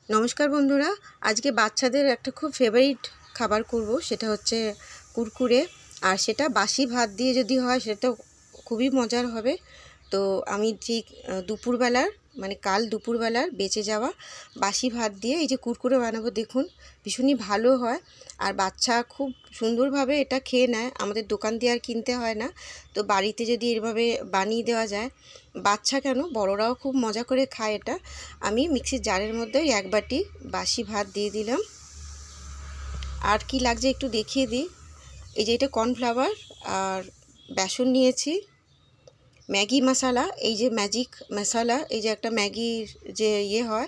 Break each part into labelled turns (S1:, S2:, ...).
S1: নমস্কার বন্ধুরা, আজকে বাচ্চাদের একটা খুব ফেভারিট খাবার করব, সেটা হচ্ছে কুরকুরে। আর সেটা বাসি ভাত দিয়ে যদি হয় সেটা খুবই মজার হবে। তো আমি ঠিক দুপুরবেলার কাল দুপুরবেলার বেঁচে যাওয়া বাসি ভাত দিয়ে এই যে কুরকুরে বানাবো, দেখুন ভীষণই ভালো হয়। আর বাচ্চা খুব সুন্দরভাবে এটা খেয়ে নেয়, আমাদের দোকান দিয়ে আর কিনতে হয় না। তো বাড়িতে যদি এভাবে বানিয়ে দেওয়া যায়, বাচ্চা কেন বড়রাও খুব মজা করে খায় এটা। আমি মিক্সির জারের মধ্যে এক বাটি বাসি ভাত দিয়ে দিলাম। আর কি লাগছে একটু দেখিয়ে দিই। এই যে এটা কর্নফ্লাওয়ার আর বেসন নিয়েছি, ম্যাগি মশলা, এই যে ম্যাজিক মশলা, এই যে একটা ম্যাগির যে হয়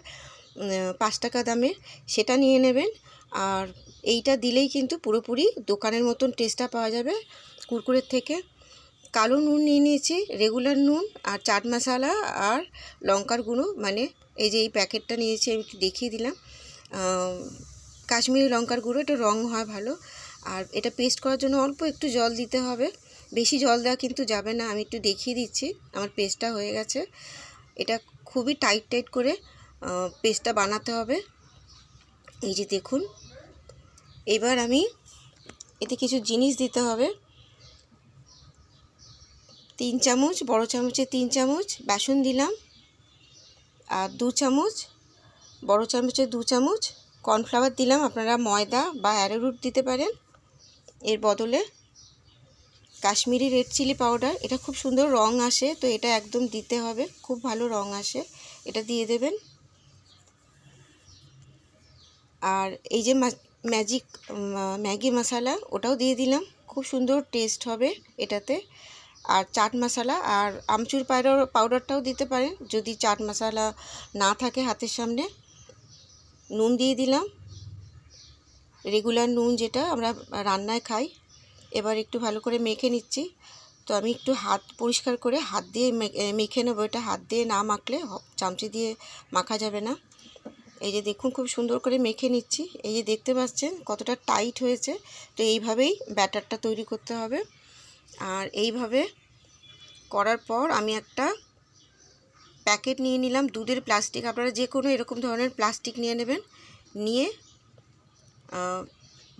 S1: 5 টাকা দামের, সেটা নিয়ে নেবেন। আর এইটা দিলেই কিন্তু পুরোপুরি দোকানের মতন টেস্টটা পাওয়া যাবে কুরকুরের থেকে। কালো নুন নিয়ে নিয়েছি, রেগুলার নুন, আর চাট মশলা আর লঙ্কার গুঁড়ো, এই যে এই প্যাকেটটা নিয়েছি, আমি একটু দেখিয়ে দিলাম। কাশ্মীরি লঙ্কার গুঁড়ো, এটা রং হয় ভালো। আর এটা পেস্ট করার জন্য অল্প একটু জল দিতে হবে, বেশি জল দেওয়া কিন্তু যাবে না। আমি একটু দেখিয়ে দিচ্ছি, আমার পেস্টটা হয়ে গেছে। এটা খুবই টাইট করে পেস্টটা বানাতে হবে। এই যে দেখুন, এবার আমি এতে কিছু জিনিস দিতে হবে। 3 চামচ, বড় চামচে 3 চামচ বেসন দিলাম, আর 2 চামচ, বড় চামচে 2 চামচ কর্নফ্লাওয়ার দিলাম। আপনারা ময়দা বা অ্যারোরুট দিতে পারেন। এর বদলে কাশ্মীরি রেড চিলি পাউডার, এটা খুব সুন্দর রং আসে, তো এটা একদম দিতে হবে, খুব ভালো রং আসে, এটা দিয়ে দেবেন। আর এই যে ম্যাগি মশলা, ওটাও দিয়ে দিলাম, খুব সুন্দর টেস্ট হবে এটাতে। আর চাট মশলা আর আমচুর পাউডারটাও দিতে পারেন যদি চাট মশলা না থাকে হাতের সামনে। নুন দিয়ে দিলাম, রেগুলার নুন যেটা আমরা রান্নায় খাই। এবার একটু ভালো করে মেখে নিচ্ছি। তো আমি একটু হাত পরিষ্কার করে হাত দিয়ে মেখে নেবো। এটা হাত দিয়ে না মাখলে চামচি দিয়ে মাখা যাবে না। এই যে দেখুন, খুব সুন্দর করে মেখে নিচ্ছি। এই যে দেখতে পাচ্ছেন কতটা টাইট হয়েছে। তো এইভাবেই ব্যাটারটা তৈরি করতে হবে। আর এইভাবে করার পর আমি একটা প্যাকেট নিয়ে নিলাম দুধের প্লাস্টিক। আপনারা যে কোনো এরকম ধরনের প্লাস্টিক নিয়ে নেবেন। নিয়ে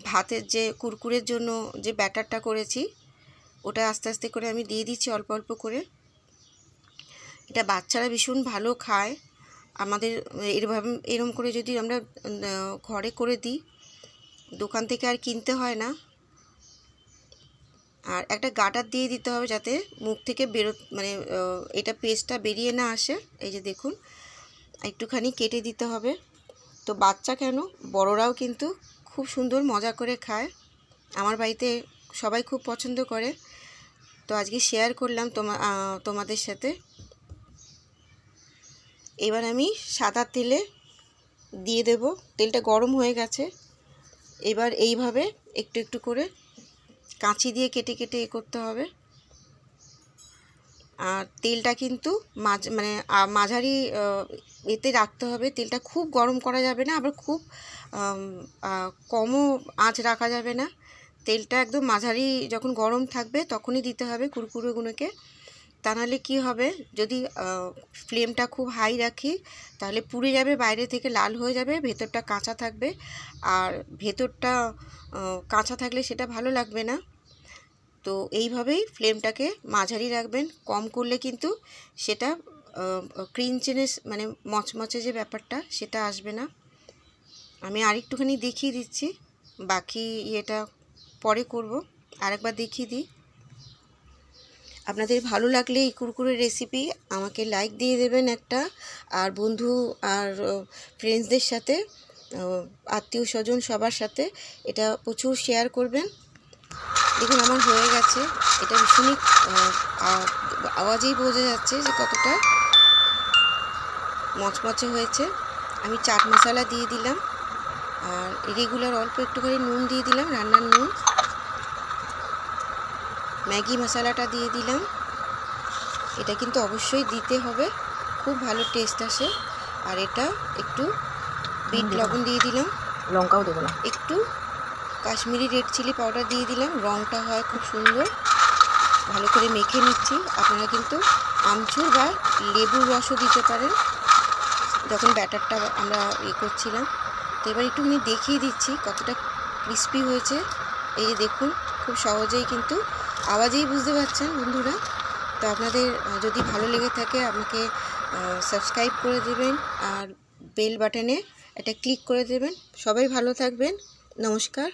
S1: ভাতের যে কুরকুরের জন্য যে ব্যাটারটা করেছি, ওটা আস্তে আস্তে করে আমি দিয়ে দিচ্ছি, অল্প অল্প করে। এটা বাচ্চারা ভীষণ ভালো খায়। আমাদের এরম করে যদি আমরা ঘরে করে দিই, দোকান থেকে আর কিনতে হয় না। আর একটা গার্ডার দিয়ে দিতে হবে, যাতে মুখ থেকে এটা পেস্টটা বেরিয়ে না আসে। এই যে দেখুন, একটুখানি কেটে দিতে হবে। তো বাচ্চা কেন বড়রাও কিন্তু খুব সুন্দর মজা করে খায়। আমার বাড়িতে সবাই খুব পছন্দ করে। তো আজকে শেয়ার করলাম তোমাদের সাথে। এবার আমি সাদা তেলে দিয়ে দেব, তেলটা গরম হয়ে গেছে। এবার এইভাবে একটু একটু করে কাঁচি দিয়ে কেটে কেটে করতে হবে। আর তেলটা কিন্তু মাঝারি এতে রাখতে হবে। তেলটা খুব গরম করা যাবে না, আবার খুব কমও আঁচ রাখা যাবে না। তেলটা একদম মাঝারি যখন গরম থাকবে তখনই দিতে হবে কুরকুরেগুলোকে। তা নাহলে কী হবে, যদি ফ্লেমটা খুব হাই রাখি তাহলে পুড়ে যাবে, বাইরে থেকে লাল হয়ে যাবে, ভেতরটা কাঁচা থাকবে। আর ভেতরটা কাঁচা থাকলে সেটা ভালো লাগবে না। তো এইভাবেই ফ্লেমটাকে মাঝারি রাখবেন। কম করলে কিন্তু সেটা ক্রিঞ্চিনেস মচমচে যে ব্যাপারটা, সেটা আসবে না। আমি আরেকটুখানি দেখিয়ে দিচ্ছি, বাকি ইয়েটা পরে করব। আরেকবার দেখিয়ে দিই। আপনাদের ভালো লাগলে এই কুরকুরের রেসিপি আমাকে লাইক দিয়ে দেবেন একটা। আর বন্ধু আর ফ্রেন্ডসদের সাথে, আত্মীয় স্বজন সবার সাথে এটা প্রচুর শেয়ার করবেন। দেখুন আমার হয়ে গেছে। এটা ভীষণই আওয়াজেই বোঝা যাচ্ছে যে কতটা মচমচে হয়েছে। আমি চাট মশলা দিয়ে দিলাম, আর রেগুলার অল্প একটুখানি নুন দিয়ে দিলাম, রান্নার নুন। ম্যাগি মশলাটা দিয়ে দিলাম, এটা কিন্তু অবশ্যই দিতে হবে, খুব ভালো টেস্ট আসে। আর এটা একটু বিট লবণ দিয়ে দিলাম,
S2: লঙ্কাও দেবো না,
S1: একটু কাশ্মীরি রেড চিলি পাউডার দিয়ে দিলাম, রঙটা হয় খুব সুন্দর। ভালো করে মেখে নিচ্ছি। আপনারা কিন্তু আমচুর বা লেবুর রসও দিতে পারেন, যখন ব্যাটারটা আমরা করছিলাম। তো এবার একটুখানি দেখিয়ে দিচ্ছি কতটা ক্রিস্পি হয়েছে। এই যে দেখুন, খুব সহজেই কিন্তু আওয়াজেই বুঝতে পারছেন বন্ধুরা। তো আপনাদের যদি ভালো লেগে থাকে আমাকে সাবস্ক্রাইব করে দেবেন আর বেল বাটনে এটা ক্লিক করে দেবেন। সবাই ভালো থাকবেন। নমস্কার।